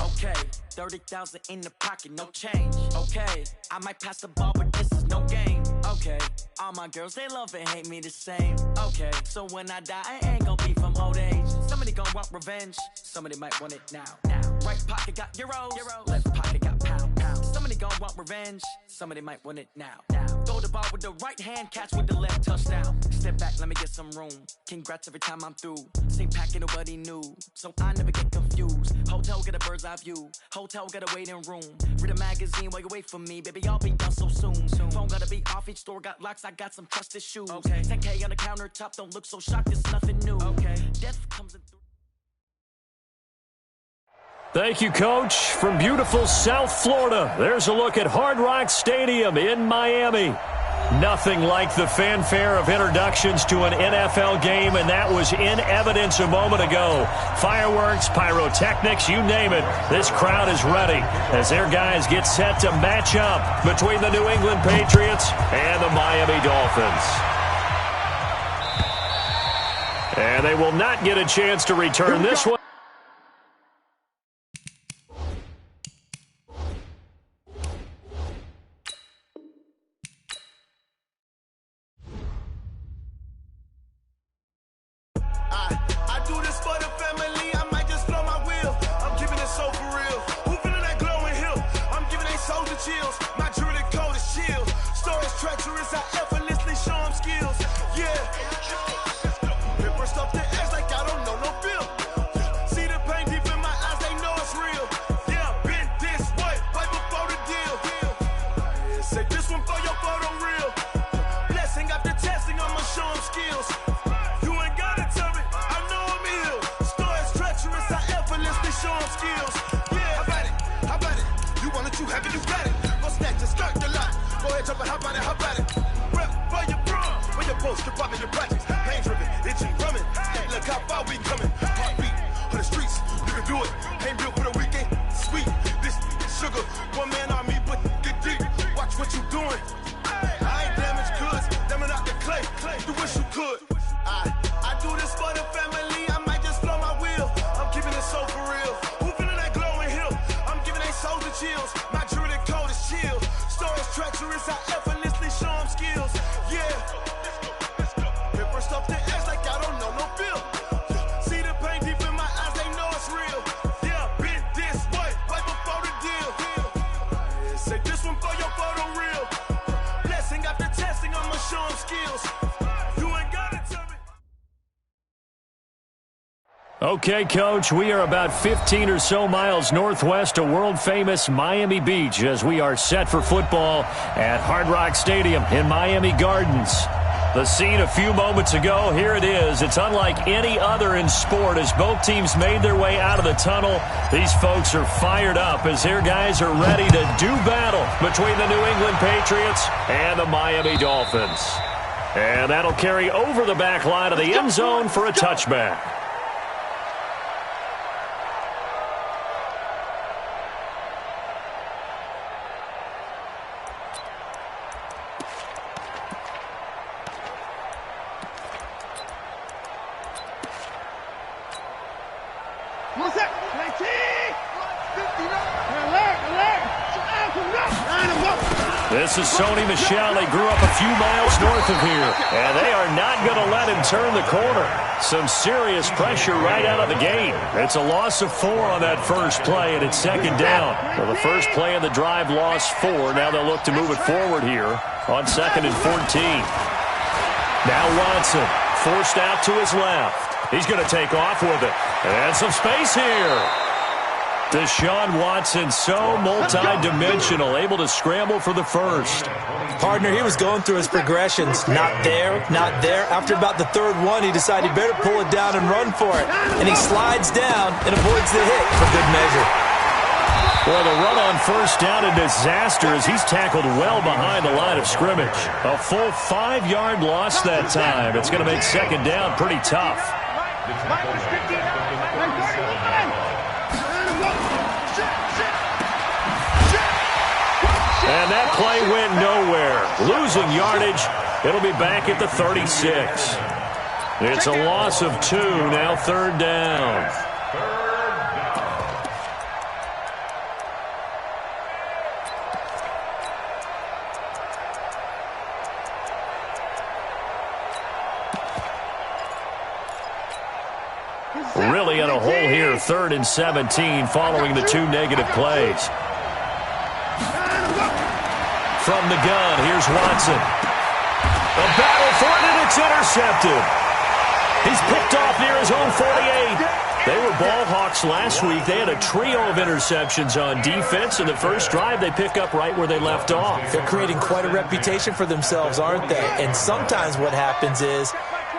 Okay, 30,000 in the pocket, no change. Okay, I might pass the ball, but this is no game. Okay, all my girls, they love and hate me the same. Okay, so when I die, I ain't gonna be from old age. Somebody gonna want revenge, somebody might want it now. Right pocket got euros, left pocket got pounds. Somebody gonna want revenge, somebody might want it now. Throw the ball with the right hand, catch with the left, touchdown. Step back, let me get some room. Congrats every time I'm through. Same packet, nobody knew, so I never get confused. Hotel get a bird's eye view, hotel get a waiting room. Read a magazine while you wait for me, baby, I'll be done so soon. Phone gotta be off, each store got locks, I got some trusted shoes. 10K on the countertop, don't look so shocked, it's nothing new. Death comes in through. Thank you, Coach. From beautiful South Florida, there's a look at Hard Rock Stadium in Miami. Nothing like the fanfare of introductions to an NFL game, and that was in evidence a moment ago. Fireworks, pyrotechnics, you name it. This crowd is ready as their guys get set to match up between the New England Patriots and the Miami Dolphins. And they will not get a chance to return this one. Okay, Coach, we are about 15 or so miles northwest of world-famous Miami Beach as we are set for football at Hard Rock Stadium in Miami Gardens. The scene a few moments ago, here it is. It's unlike any other in sport as both teams made their way out of the tunnel. These folks are fired up as their guys are ready to do battle between the New England Patriots and the Miami Dolphins. And that'll carry over the back line of the end zone for a touchback. This is Sony Michel. They grew up a few miles north of here, and they are not going to let him turn the corner. Some serious pressure right out of the gate. It's a loss of 4 on that first play, and it's second down. Well, the first play of the drive lost 4. Now they'll look to move it forward here on 2nd and 14. Now Watson forced out to his left. He's going to take off with it. And some space here. Deshaun Watson, so multi-dimensional, able to scramble for the first. Partner, he was going through his progressions. Not there, not there. After about the third one, he decided he better pull it down and run for it. And he slides down and avoids the hit for good measure. Well, the run on first down, a disaster as he's tackled well behind the line of scrimmage. A full 5-yard loss that time. It's going to make second down pretty tough. And that play went nowhere. Losing yardage. It'll be back at the 36. It's a loss of 2, now third down. 3rd and 17 following the 2 negative plays. From the gun, here's Watson. A battle for it, and it's intercepted. He's picked off near his own 48. They were ball hawks last week. They had a trio of interceptions on defense. In the first drive, they pick up right where they left off. They're creating quite a reputation for themselves, aren't they? And sometimes what happens is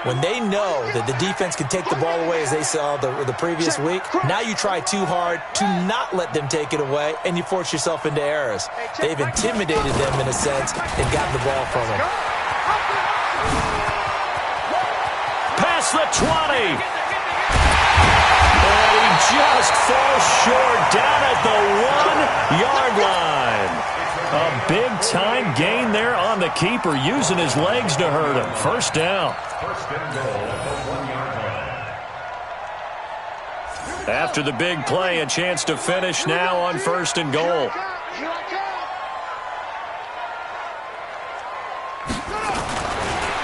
when they know that the defense can take the ball away, as they saw the previous week, now you try too hard to not let them take it away, and you force yourself into errors. They've intimidated them in a sense and gotten the ball from them. Past the 20. And he just falls short down at the 1-yard line. A big-time gain there on the keeper, using his legs to hurt him. First down. After the big play, a chance to finish now on 1st and goal.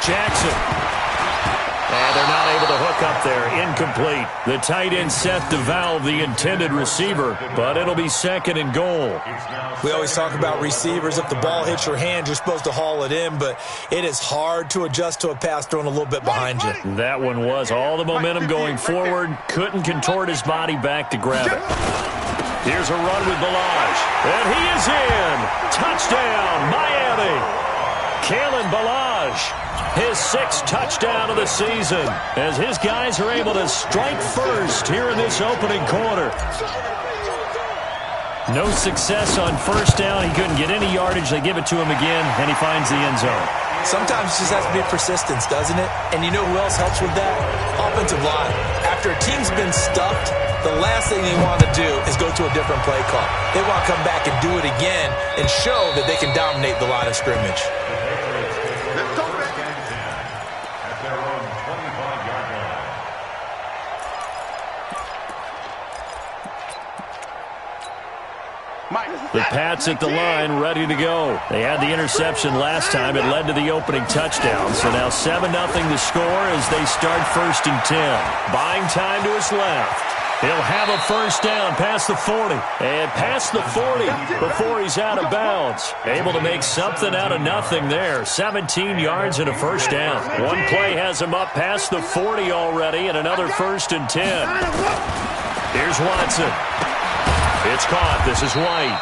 Jackson. And they're not able to hook up there. Incomplete. The tight end set to valve the intended receiver, but it'll be 2nd and goal. We always talk about receivers. If the ball hits your hand, you're supposed to haul it in, but it is hard to adjust to a pass thrown a little bit behind you. That one was all the momentum going forward. Couldn't contort his body back to grab it. Here's a run with Balaj. And he is in. Touchdown, Miami. Kalen Balaj. His 6th touchdown of the season as his guys are able to strike first here in this opening quarter. No success on 1st down. He couldn't get any yardage. They give it to him again, and he finds the end zone. Sometimes it just has to be persistence, doesn't it? And you know who else helps with that? Offensive line. After a team's been stuffed, the last thing they want to do is go to a different play call. They want to come back and do it again and show that they can dominate the line of scrimmage. The Pats at the line, ready to go. They had the interception last time. It led to the opening touchdown. So now 7-0 the score as they start 1st and 10. Buying time to his left. He'll have a 1st down past the 40. And past the 40 before he's out of bounds. Able to make something out of nothing there. 17 yards and a 1st down. One play has him up past the 40 already and another 1st and 10. Here's Watson. It's caught. This is White.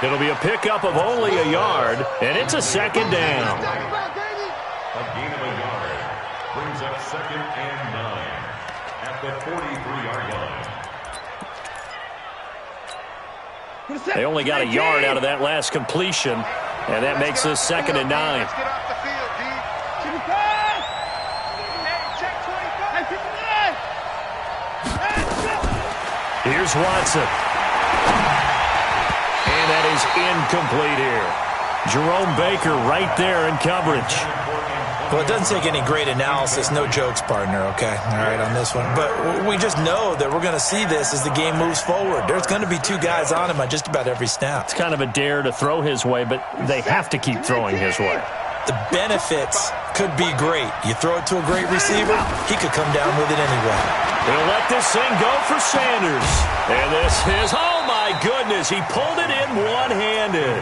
It'll be a pickup of only a yard, and it's a 2nd down. A gain of a yard brings up 2nd and 9 at the 43-yard line. They only got a yard out of that last completion, and that makes this 2nd and 9. Here's Watson. And that is incomplete here. Jerome Baker right there in coverage. Well, it doesn't take any great analysis. No jokes, partner, okay? All right, on this one. But we just know that we're going to see this as the game moves forward. There's going to be 2 guys on him on just about every snap. It's kind of a dare to throw his way, but they have to keep throwing his way. The benefits could be great. You throw it to a great receiver, he could come down with it anyway. He'll let this thing go for Sanders. And this is, oh my goodness, he pulled it in one-handed.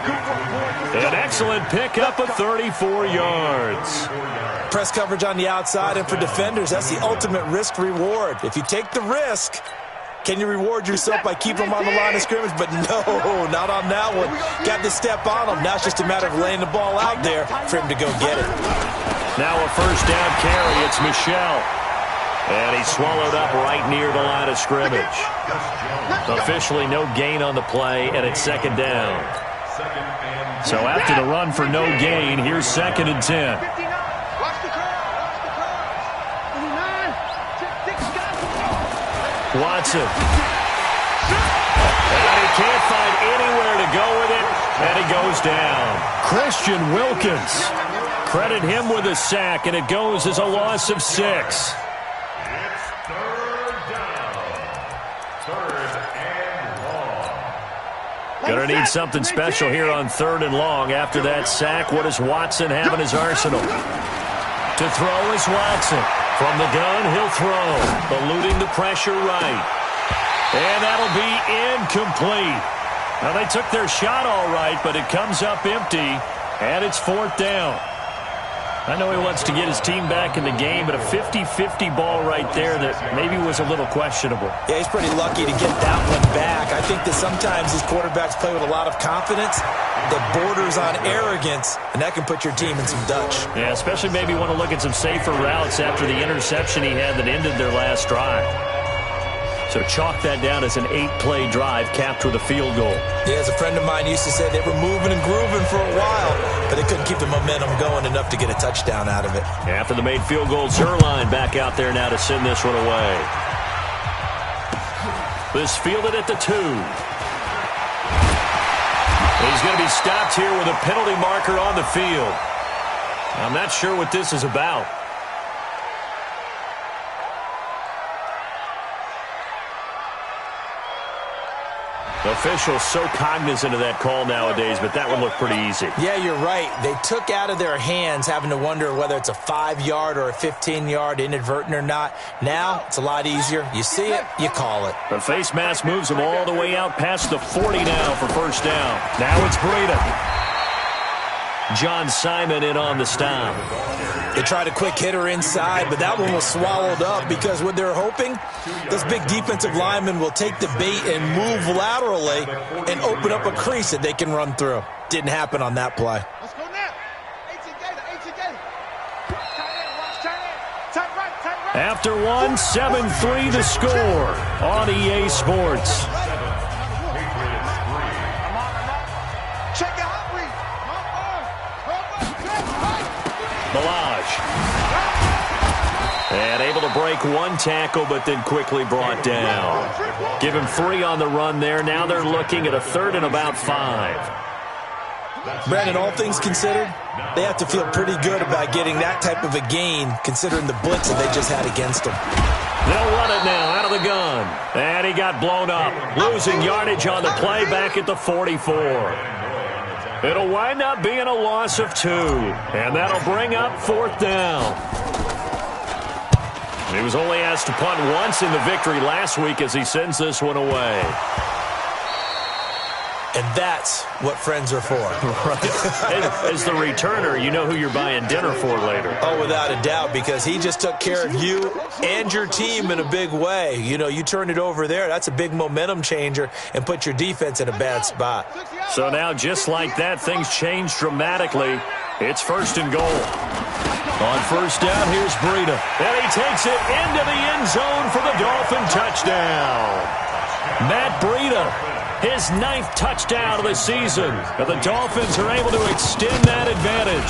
An excellent pickup of 34 yards. Press coverage on the outside, and for defenders, that's the ultimate risk-reward. If you take the risk, can you reward yourself by keeping them on the line of scrimmage? But no, not on that one. Got to step on them. Now it's just a matter of laying the ball out there for him to go get it. Now a 1st down carry. It's Michel. And he's swallowed up right near the line of scrimmage. Officially no gain on the play, and it's 2nd down. So after the run for no gain, here's 2nd and 10. Watson. And he can't find anywhere to go with it, and he goes down. Christian Wilkins. Credit him with a sack, and it goes as a loss of 6. Going to need something special here on 3rd and long. After that sack, what does Watson have in his arsenal? To throw is Watson. From the gun, he'll throw. Eluding the pressure right. And that'll be incomplete. Now, they took their shot all right, but it comes up empty, and it's 4th down. I know he wants to get his team back in the game, but a 50-50 ball right there that maybe was a little questionable. Yeah, he's pretty lucky to get that one back. I think that sometimes these quarterbacks play with a lot of confidence that borders on arrogance, and that can put your team in some Dutch. Yeah, especially maybe want to look at some safer routes after the interception he had that ended their last drive. So chalk that down as an 8-play drive capped with a field goal. Yeah, as a friend of mine used to say, they were moving and grooving for a while, but they couldn't keep the momentum going enough to get a touchdown out of it. After the made field goal, Zerline back out there now to send this one away. This fielded at the 2. He's going to be stopped here with a penalty marker on the field. I'm not sure what this is about. Officials so cognizant of that call nowadays, but that one looked pretty easy. Yeah, you're right. They took out of their hands having to wonder whether it's a 5-yard or a 15-yard, inadvertent or not. Now, it's a lot easier. You see it, you call it. The face mask moves them all the way out past the 40 now for first down. Now it's Breida. John Simon in on the stop. They tried a quick hitter inside, but that one was swallowed up because what they're hoping, this big defensive lineman will take the bait and move laterally and open up a crease that they can run through. Didn't happen on that play. Let's go now. 18 Gator, 18 Gator. Tight right. After one, 7-3 the score on EA Sports. Check it out, Reed. Milage. And able to break one tackle, but then quickly brought down. Give him 3 on the run there. Now they're looking at a 3rd and about 5. Brandon, all things considered, they have to feel pretty good about getting that type of a gain, considering the blitz that they just had against them. They'll run it now out of the gun. And he got blown up. Losing yardage on the play back at the 44. It'll wind up being a loss of 2. And that'll bring up 4th down. He was only asked to punt once in the victory last week as he sends this one away. And that's what friends are for. Right. As the returner, you know who you're buying dinner for later. Oh, without a doubt, because he just took care of you and your team in a big way. You know, you turned it over there. That's a big momentum changer and put your defense in a bad spot. So now, just like that, things change dramatically. It's 1st and goal. On 1st down, here's Breida. And he takes it into the end zone for the Dolphin touchdown. Matt Breida, his 9th touchdown of the season. And the Dolphins are able to extend that advantage.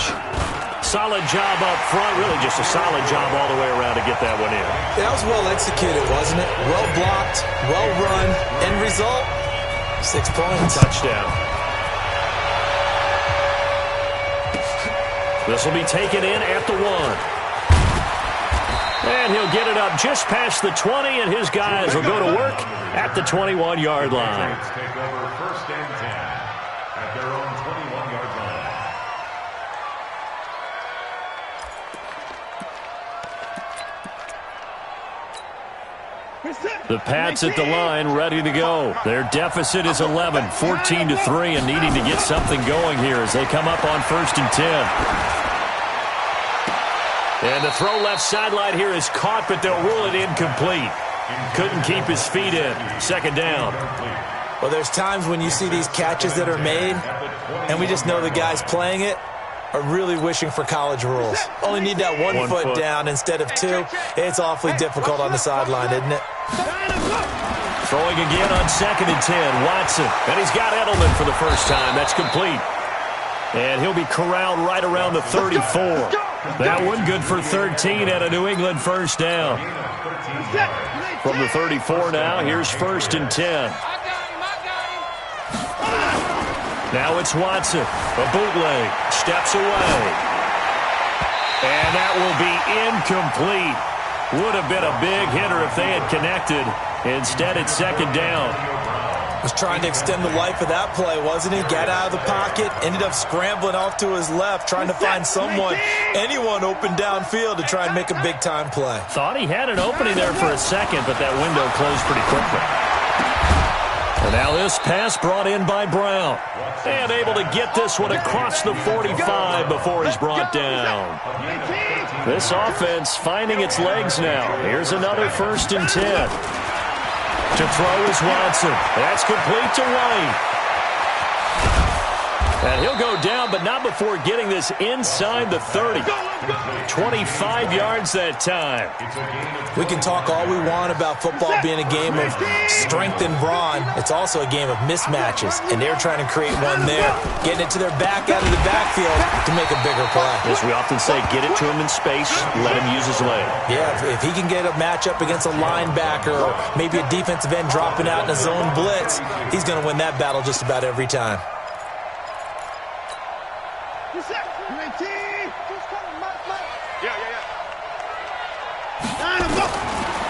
Solid job up front. Really just a solid job all the way around to get that one in. That was well executed, wasn't it? Well blocked, well run. End result, 6 points. Touchdown. This will be taken in at the 1. And he'll get it up just past the 20, and his guys will go to work at the 21-yard line. Take over 1st and 10 at their own 21-yard line. The Pats at the line, ready to go. Their deficit is 11, 14-3, and needing to get something going here as they come up on 1st and 10. And the throw left sideline here is caught, but they'll rule it incomplete. Couldn't keep his feet in. 2nd down. Well, there's times when you see these catches that are made, and we just know the guys playing it are really wishing for college rules. Only need that one foot down instead of 2. It's awfully difficult on the sideline, isn't it? Throwing again on 2nd and 10. Watson. And he's got Edelman for the first time. That's complete. And he'll be corralled right around the 34. That one good for 13 at a New England 1st down. From the 34 now, here's 1st and 10. Now it's Watson. A bootleg. Steps away. And that will be incomplete. Would have been a big hitter if they had connected. Instead, it's 2nd down. Was trying to extend the life of that play, wasn't he? Got out of the pocket, ended up scrambling off to his left, trying to find anyone open downfield to try and make a big-time play. Thought he had an opening there for a second, but that window closed pretty quickly. And now this pass brought in by Brown. And able to get this one across the 45 before he's brought down. This offense finding its legs now. Here's another 1st and 10. To throw is Watson. That's complete to White. And he'll go down, but not before getting this inside the 30. 25 yards that time. We can talk all we want about football being a game of strength and brawn. It's also a game of mismatches, and they're trying to create one there, getting it to their back out of the backfield to make a bigger play. As we often say, get it to him in space, let him use his leg. Yeah, if he can get a matchup against a linebacker or maybe a defensive end dropping out in a zone blitz, he's going to win that battle just about every time.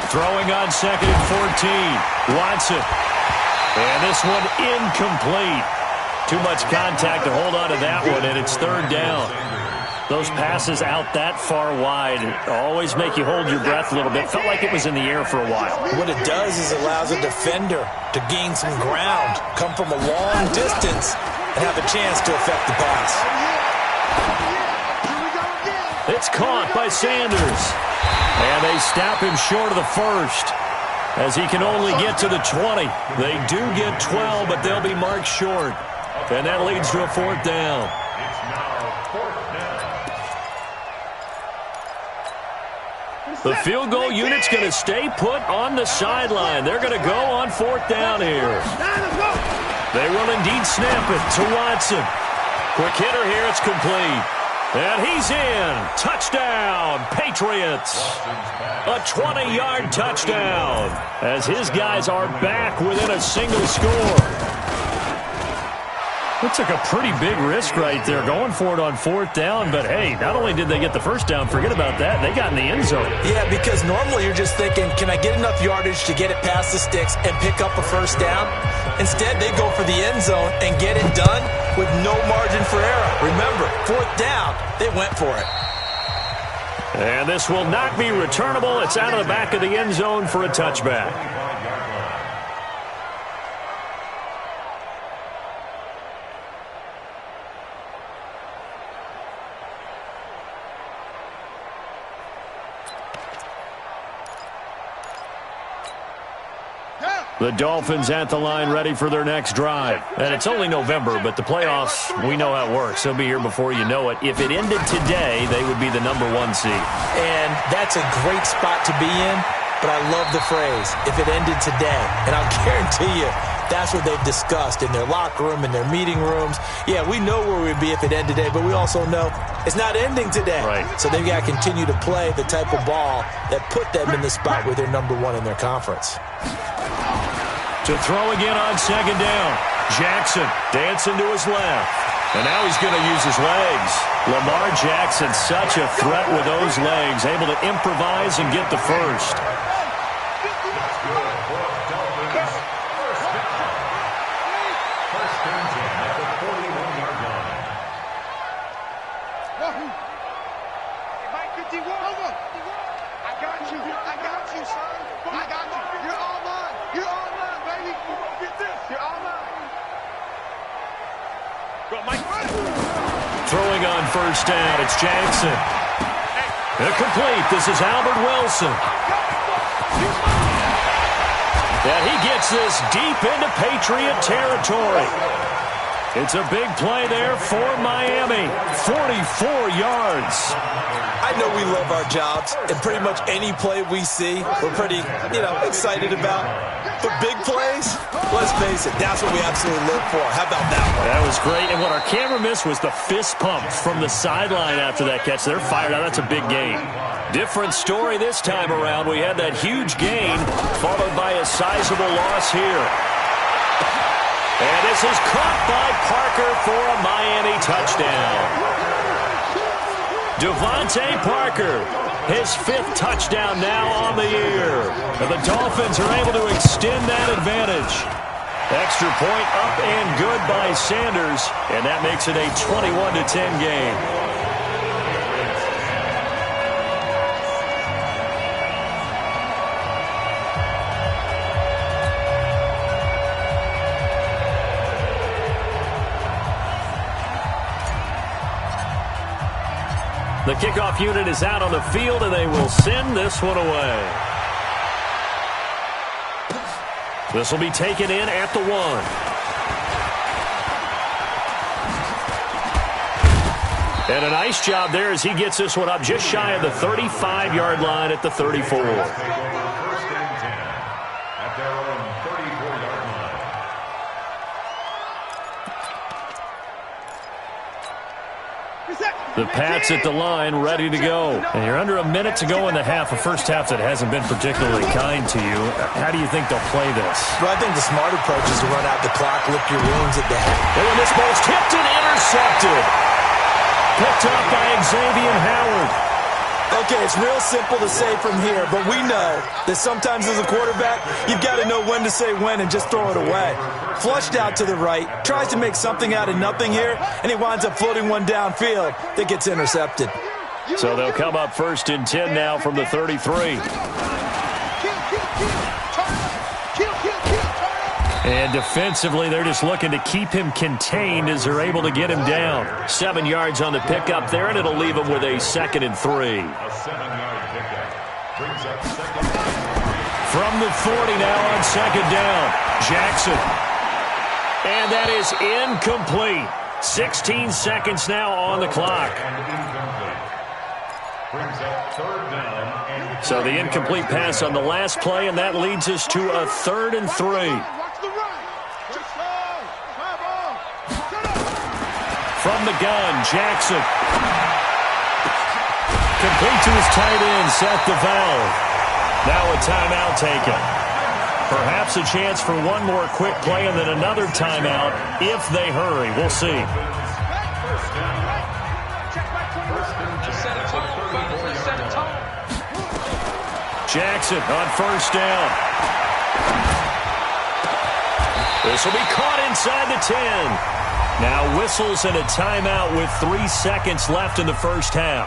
Throwing on 2nd and 14. Watson. And this one incomplete. Too much contact to hold on to that one, and it's 3rd down. Those passes out that far wide always make you hold your breath a little bit. Felt like it was in the air for a while. What it does is allows a defender to gain some ground, come from a long distance, and have a chance to affect the pass. It's caught by Sanders. And they stop him short of the 1st as he can only get to the 20. They do get 12, but they'll be marked short. And that leads to a 4th down. It's now 4th down. The field goal unit's going to stay put on the sideline. They're going to go on 4th down here. They will indeed snap it to Watson. Quick hitter here, it's complete. And he's in. Touchdown, Patriots. A 20-yard touchdown as his guys are back within a single score. That took a pretty big risk right there, going for it on 4th down. But, hey, not only did they get the 1st down, forget about that, they got in the end zone. Yeah, because normally you're just thinking, can I get enough yardage to get it past the sticks and pick up a 1st down? Instead, they go for the end zone and get it done with no margin for error. Remember, 4th down, they went for it. And this will not be returnable. It's out of the back of the end zone for a touchback. The Dolphins at the line ready for their next drive. And it's only November, but the playoffs, we know how it works. They'll be here before you know it. If it ended today, they would be the #1 seed. And that's a great spot to be in, but I love the phrase, if it ended today. And I'll guarantee you, that's what they've discussed in their locker room, in their meeting rooms. Yeah, we know where we'd be if it ended today, but we also know it's not ending today. Right. So they've got to continue to play the type of ball that put them in the spot where they're #1 in their conference. To throw again on 2nd down. Jackson dancing to his left. And now he's going to use his legs. Lamar Jackson, such a threat with those legs, able to improvise and get the 1st. Throwing on 1st down, it's Jackson. Incomplete. This is Albert Wilson. And he gets this deep into Patriot territory. It's a big play there for Miami. 44 yards. I know we love our jobs, and pretty much any play we see, we're pretty, excited about. The big plays, let's face it, that's what we absolutely live for. How about that one? That was great, and what our camera missed was the fist pump from the sideline after that catch. They're fired out. That's a big gain. Different story this time around. We had that huge gain, followed by a sizable loss here. And this is caught by Parker for a Miami touchdown. Devontae Parker, his 5th touchdown now on the year. And the Dolphins are able to extend that advantage. Extra point up and good by Sanders, and that makes it a 21-10 game. The kickoff unit is out on the field, and they will send this one away. This will be taken in at the 1. And a nice job there as he gets this one up just shy of the 35-yard line at the 34. The Pats at the line, ready to go. And you're under a minute to go in the half, a first half that hasn't been particularly kind to you. How do you think they'll play this? Well, I think the smart approach is to run out the clock, lick your wounds at the half. And when this ball's tipped and intercepted. Picked up by Xavier Howard. Okay, it's real simple to say from here, but we know that sometimes as a quarterback, you've got to know when to say when and just throw it away. Flushed out to the right, tries to make something out of nothing here, and he winds up floating one downfield that gets intercepted. So they'll come up 1st and 10 now from the 33. And defensively, they're just looking to keep him contained as they're able to get him down. 7 yards on the pickup there, and it'll leave him with a 2nd and 3. A 7-yard pickup brings up 2nd. From the 40 now on 2nd down. Jackson. And that is incomplete. 16 seconds now on the clock. Brings up 3rd down. And so the incomplete pass on the last play, and that leads us to a 3rd and 3. From the gun, Jackson. Complete to his tight end, Seth DeValve. Now a timeout taken. Perhaps a chance for one more quick play and then another timeout if they hurry. We'll see. Jackson on 1st down. This will be caught inside the 10. Now whistles and a timeout with 3 seconds left in the first half.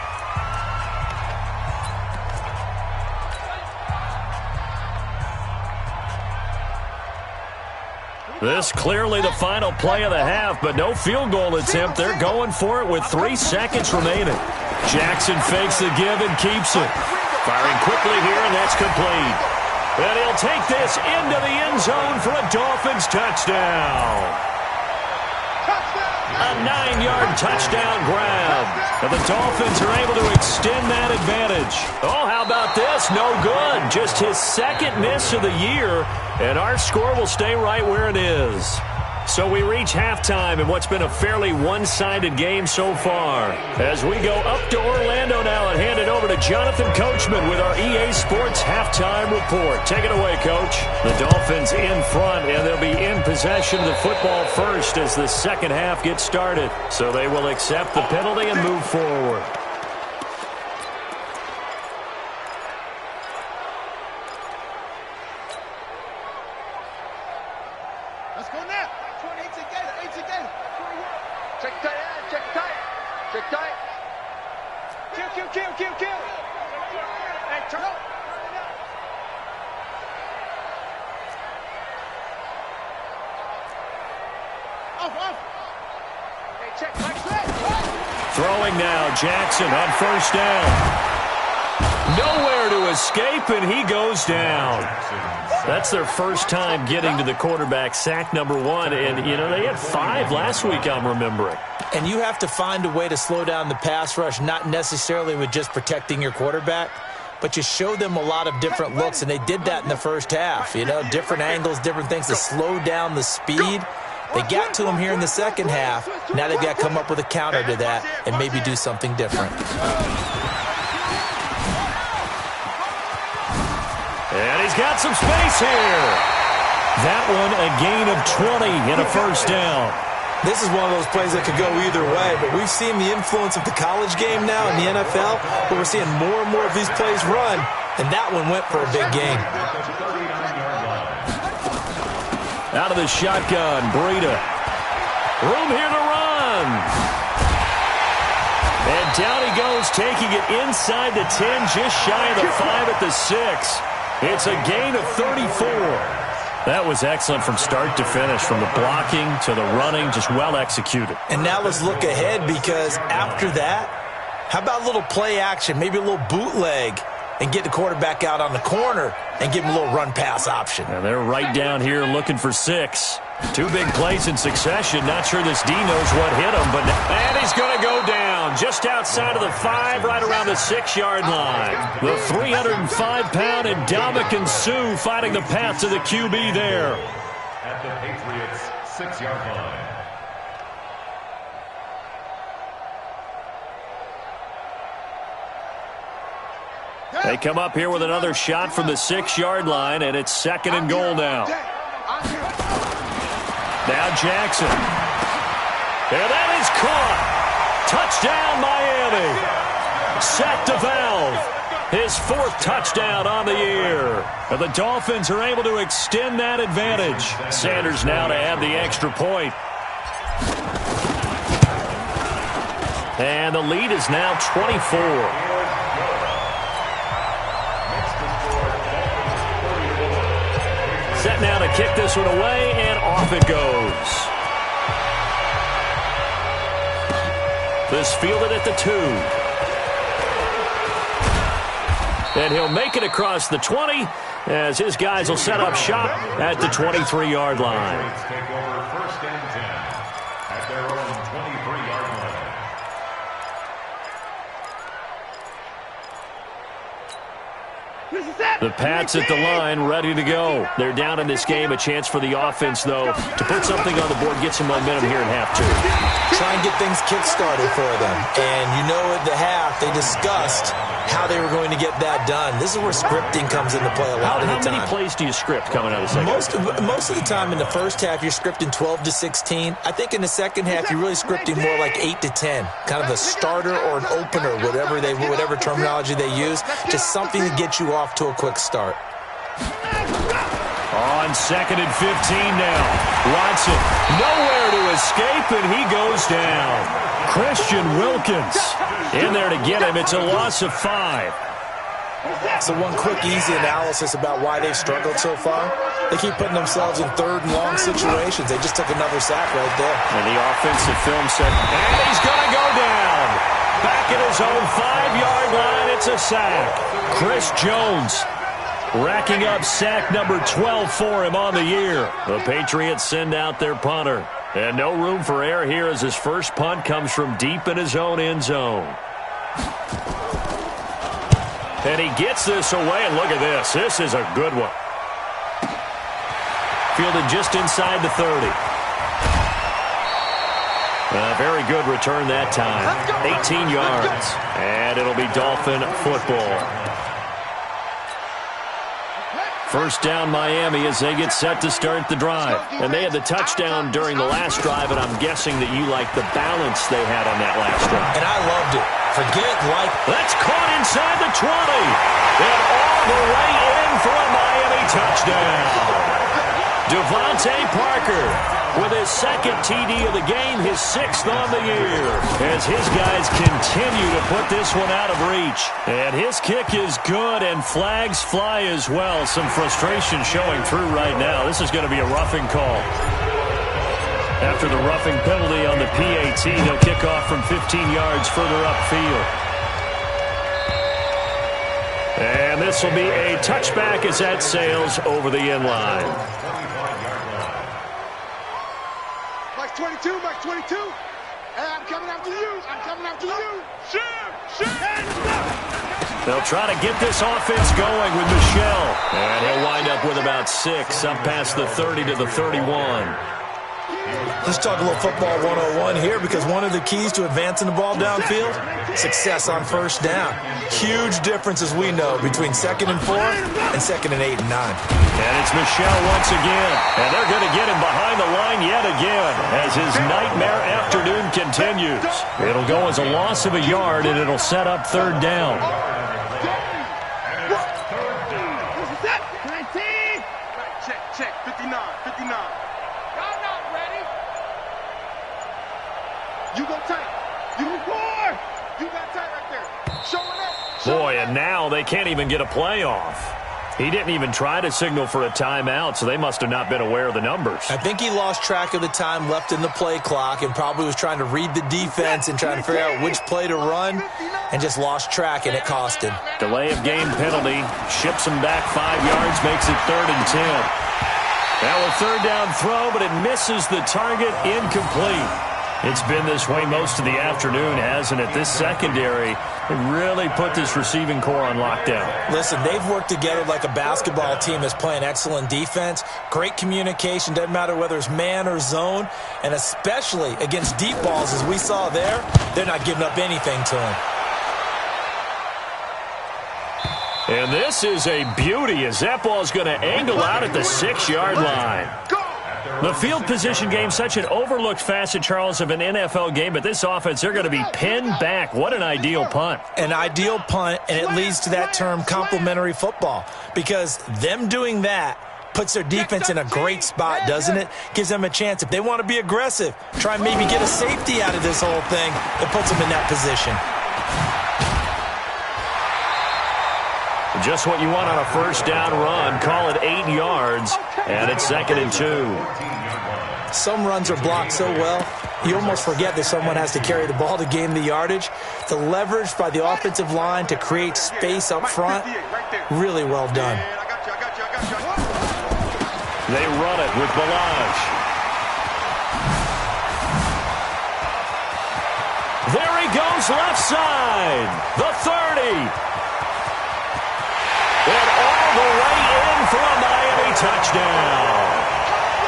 This clearly the final play of the half, but no field goal attempt. They're going for it with 3 seconds remaining. Jackson fakes the give and keeps it. Firing quickly here, and that's complete. And he'll take this into the end zone for a Dolphins touchdown. A 9-yard touchdown grab. And the Dolphins are able to extend that advantage. Oh, how about this? No good. Just his 2nd miss of the year, and our score will stay right where it is. So we reach halftime in what's been a fairly one-sided game so far. As we go up to Orlando now and hand it over to Jonathan Coachman with our EA Sports Halftime Report. Take it away, Coach. The Dolphins in front, and they'll be in possession of the football first as the second half gets started. So they will accept the penalty and move forward. Let's go now. 20 together, 8 together. Check tight, check tight. Check tight. Kill. Hey, turn up. Off. Hey, check. Throwing now, Jackson on 1st down. Nowhere to escape, and he goes down. That's their first time getting to the quarterback, sack number 1. And, you know, they had 5 last week, I'm remembering. And you have to find a way to slow down the pass rush, not necessarily with just protecting your quarterback, but you show them a lot of different looks, and they did that in the first half. You know, different angles, different things to slow down the speed. They got to him here in the second half. Now they've got to come up with a counter to that and maybe do something different. And he's got some space here. That one a gain of 20 and a first down. This is one of those plays that could go either way, but we've seen the influence of the college game now in the NFL, where we're seeing more and more of these plays run, and that one went for a big gain. Out of the shotgun, Breida. Room here to run. And down he goes, taking it inside the 10, just shy of the 5 at the 6. It's a gain of 34. That was excellent from start to finish, from the blocking to the running, just well executed. And now let's look ahead, because after that, How about a little play action, maybe a little bootleg, and get the quarterback out on the corner and give him a little run-pass option? And they're right down here looking for 6. 2 big plays in succession. Not sure this D knows what hit him, but and he's going to go down just outside of the 5, right around the 6-yard line. The 305-pound Ndamukong Suh finding the path to the QB there. At the Patriots' 6-yard line. They come up here with another shot from the 6-yard line, and it's 2nd and goal now. Now Jackson. And that is caught. Touchdown, Miami. Sacked to Valve. His 4th touchdown on the year. And the Dolphins are able to extend that advantage. Sanders now to add the extra point. And the lead is now 24. Set now to kick this one away, and off it goes. This fielded at the 2. And he'll make it across the 20 as his guys will set up shop at the 23-yard line. Take over 1st and 10 at their own 23-yard line. The Pats at the line, ready to go. They're down in this game. A chance for the offense, though, to put something on the board, get some momentum here in half 2. Try and get things kick-started for them. And you know at the half, they discussed how they were going to get that done. This is where scripting comes into play a lot of the time. How many plays do you script coming out of the second? Most of the time in the first half, you're scripting 12 to 16. I think in the second half, you're really scripting more like 8 to 10. Kind of a starter or an opener, whatever terminology they use. Just something to get you off to a quick start. On 2nd and 15 now. Watson nowhere to escape, and he goes down. Christian Wilkins in there to get him. It's a loss of 5. So one quick, easy analysis about why they've struggled so far. They keep putting themselves in 3rd and long situations. They just took another sack right there. And the offensive film said, and he's going to go down. Back at his own 5-yard line, it's a sack. Chris Jones racking up sack number 12 for him on the year. The Patriots send out their punter. And no room for error here as his first punt comes from deep in his own end zone. And he gets this away, and look at this. This is a good one. Fielded just inside the 30. A very good return that time. 18 yards. And it'll be Dolphin football. First down Miami as they get set to start the drive. And they had the touchdown during the last drive, and I'm guessing that you like the balance they had on that last drive. And I loved it. That's caught inside the 20. And all the way in for a Miami touchdown. Devontae Parker with his 2nd TD of the game, his 6th on the year, as his guys continue to put this one out of reach. And his kick is good, and flags fly as well. Some frustration showing through right now. This is going to be a roughing call. After the roughing penalty on the PAT, they'll kick off from 15 yards further upfield. And this will be a touchback as that sails over the end line. Mike 22, Mike 22. Hey, I'm coming after you. I'm coming after you. Shoot! They'll try to get this offense going with Michel. And he'll wind up with about 6, up past the 30 to the 31. Let's talk a little football 101 here, because one of the keys to advancing the ball downfield, success on first down. Huge difference, as we know, between 2nd and 4 and 2nd and 8 and 9. And it's Michel once again. And they're going to get him behind the line yet again as his nightmare afternoon continues. It'll go as a loss of a yard, and it'll set up 3rd down. Check, 59. You go tight. You go forward. You got tight right there. Showing up. Boy, and now they can't even get a play off. He didn't even try to signal for a timeout, so they must have not been aware of the numbers. I think he lost track of the time left in the play clock and probably was trying to read the defense and trying to figure out which play to run and just lost track, and it cost him. Delay of game penalty. Ships him back 5 yards, makes it 3rd and 10. Now a 3rd down throw, but it misses the target, incomplete. It's been this way most of the afternoon, hasn't it? This secondary really put this receiving core on lockdown. Listen, they've worked together like a basketball team that's playing excellent defense. Great communication, doesn't matter whether it's man or zone, and especially against deep balls, as we saw there, they're not giving up anything to him. And this is a beauty as that ball is going to angle out at the 6-yard line. The field position game, such an overlooked facet, Charles, of an NFL game, but this offense, they're going to be pinned back. What an ideal punt. An ideal punt, and it leads to that term complementary football, because them doing that puts their defense in a great spot, doesn't it? Gives them a chance. If they want to be aggressive, try and maybe get a safety out of this whole thing, it puts them in that position. Just what you want on a 1st down run. Call it 8 yards, and it's 2nd and 2. Some runs are blocked so well, you almost forget that someone has to carry the ball to gain the yardage. The leverage by the offensive line to create space up front, really well done. They run it with Balazs. There he goes, left side. The 30. And all the way in for a Miami touchdown.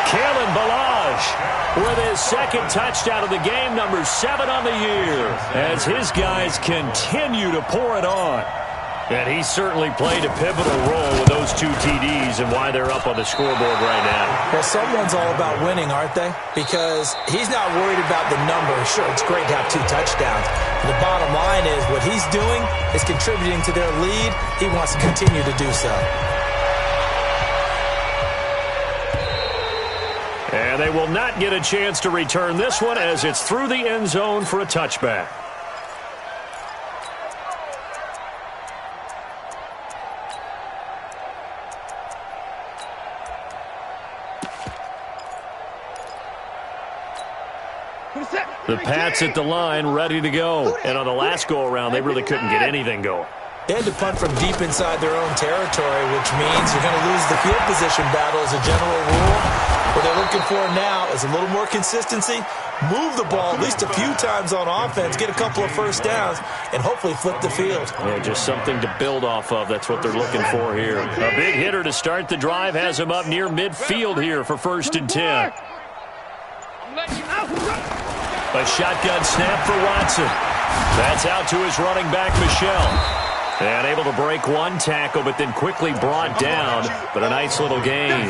Kalen Balazs with his 2nd touchdown of the game, number 7 on the year, as his guys continue to pour it on. And he certainly played a pivotal role with those 2 TDs and why they're up on the scoreboard right now. Well, someone's all about winning, aren't they? Because he's not worried about the number. Sure, it's great to have 2 touchdowns. The bottom line is what he's doing is contributing to their lead. He wants to continue to do so. And they will not get a chance to return this one as it's through the end zone for a touchback. The Pats at the line, ready to go. And on the last go-around, they really couldn't get anything going. They had to punt from deep inside their own territory, which means you're going to lose the field position battle as a general rule. What they're looking for now is a little more consistency, move the ball at least a few times on offense, get a couple of 1st downs, and hopefully flip the field. Yeah, just something to build off of. That's what they're looking for here. A big hitter to start the drive has him up near midfield here for 1st and 10. A shotgun snap for Watson. That's out to his running back, Michel. And able to break 1 tackle, but then quickly brought down. But a nice little gain.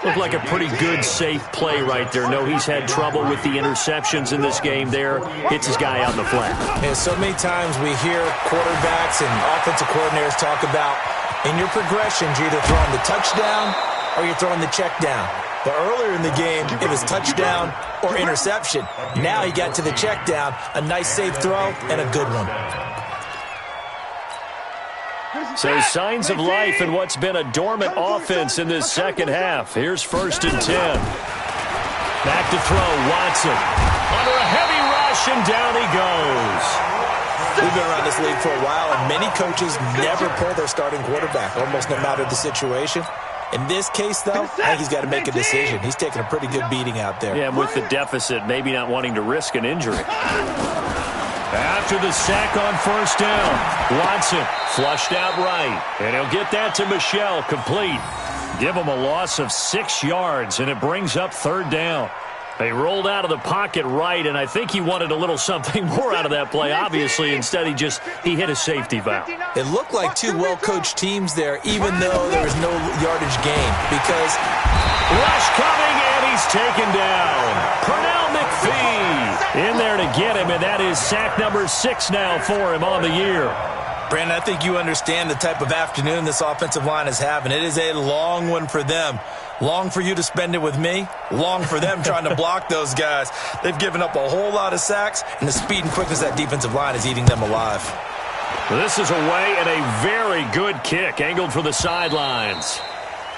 Looked like a pretty good, safe play right there. No, he's had trouble with the interceptions in this game there. Hits his guy out in the flat. And so many times we hear quarterbacks and offensive coordinators talk about, in your progressions, you're either throwing the touchdown or you're throwing the check down. But earlier in the game, it was touchdown or interception. Now he got to the check down, a nice safe throw, and a good one. So signs of life in what's been a dormant offense in this 2nd half. Here's 1st and 10. Back to throw, Watson. Under a heavy rush, and down he goes. We've been around this league for a while, and many coaches never pull their starting quarterback, almost no matter the situation. In this case, though, I think he's got to make a decision. He's taking a pretty good beating out there. Yeah, with the deficit, maybe not wanting to risk an injury. After the sack on 1st down, Watson flushed out right, and he'll get that to Michel, complete. Give him a loss of 6 yards, and it brings up 3rd down. They rolled out of the pocket right, and I think he wanted a little something more out of that play, obviously. Instead, he hit a safety valve. It looked like 2 well-coached teams there, even though there was no yardage gain, because rush coming, and he's taken down. Pernell McPhee in there to get him, and that is sack number 6 now for him on the year. Brandon, I think you understand the type of afternoon this offensive line is having. It is a long one for them. Long for you to spend it with me. Long for them trying to block those guys. They've given up a whole lot of sacks, and the speed and quickness of that defensive line is eating them alive. This is away and a very good kick, angled for the sidelines.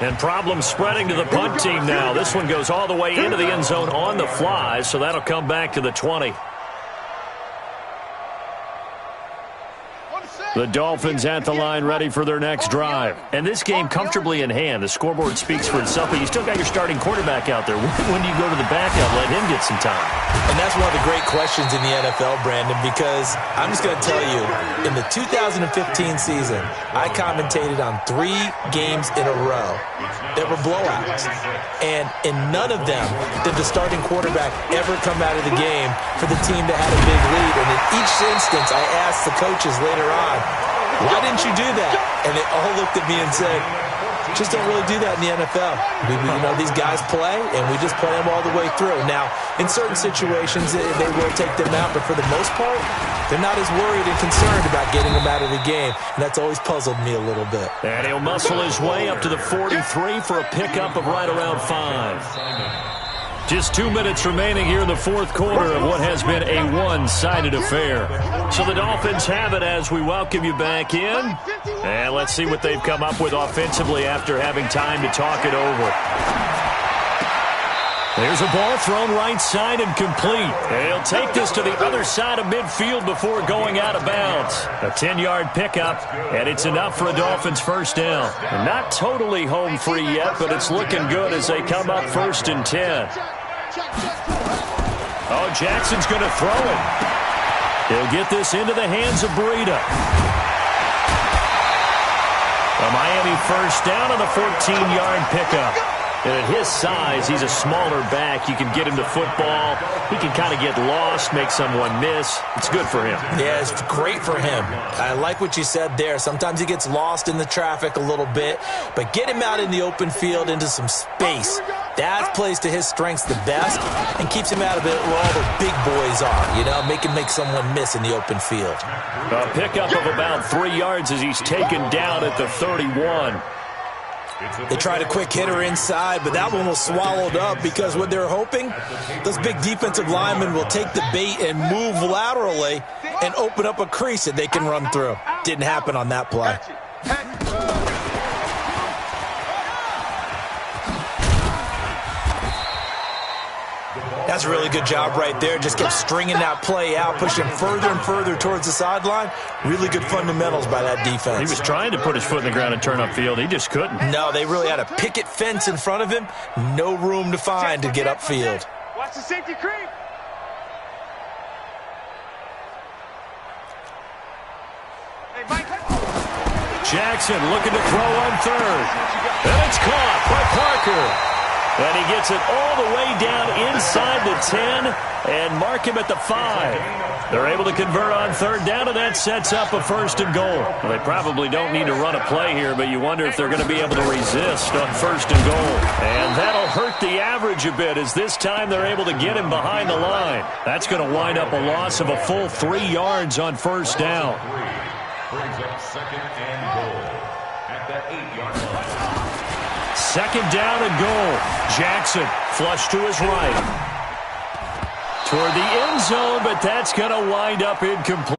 And problems spreading to the punt team now. This one goes all the way into the end zone on the fly, so that'll come back to the 20. The Dolphins at the line, ready for their next drive. And this game comfortably in hand. The scoreboard speaks for itself, but you still got your starting quarterback out there. When do you go to the backup, let him get some time? And that's one of the great questions in the NFL, Brandon, because I'm just going to tell you, in the 2015 season, I commentated on 3 games in a row that were blowouts. And in none of them did the starting quarterback ever come out of the game for the team that had a big lead. And in each instance, I asked the coaches later on, why didn't you do that? And they all looked at me and said, just don't really do that in the NFL. These guys play, and we just play them all the way through. Now, in certain situations, they will take them out, but for the most part, they're not as worried and concerned about getting them out of the game, and that's always puzzled me a little bit. And he'll muscle his way up to the 43 for a pickup of right around 5. Just 2 minutes remaining here in the fourth quarter of what has been a one-sided affair. So the Dolphins have it as we welcome you back in. And let's see what they've come up with offensively after having time to talk it over. There's a ball thrown right side and complete. He'll take this to the other side of midfield before going out of bounds. A 10-yard pickup, and it's enough for a Dolphins first down. And not totally home free yet, but it's looking good as they come up 1st and 10. Oh, Jackson's going to throw it. He'll get this into the hands of Breida. A Miami first down on the 14-yard pickup. And at his size, he's a smaller back. You can get him to football. He can kind of get lost, make someone miss. It's good for him. Yeah, it's great for him. I like what you said there. Sometimes he gets lost in the traffic a little bit, but get him out in the open field into some space. That plays to his strengths the best and keeps him out of it where all the big boys are, make him make someone miss in the open field. A pickup of about 3 yards as he's taken down at the 31. They tried a quick hitter inside, but that one was swallowed up because what they're hoping, those big defensive linemen will take the bait and move laterally and open up a crease that they can run through. Didn't happen on that play. That's a really good job right there. Just kept stringing that play out, pushing further and further towards the sideline. Really good fundamentals by that defense. He was trying to put his foot in the ground and turn upfield. He just couldn't. No, they really had a picket fence in front of him. No room to find to get upfield. Watch the safety creep. Jackson looking to throw on 3rd. And it's caught by Parker. And he gets it all the way down inside the 10 and mark him at the 5. They're able to convert on 3rd down, and that sets up a 1st and goal. Well, they probably don't need to run a play here, but you wonder if they're going to be able to resist on 1st and goal. And that'll hurt the average a bit as this time they're able to get him behind the line. That's going to wind up a loss of a full 3 yards on 1st down. Brings up 2nd and goal at the 8-yard line. 2nd down and goal. Jackson flush to his right. Toward the end zone, but that's going to wind up incomplete.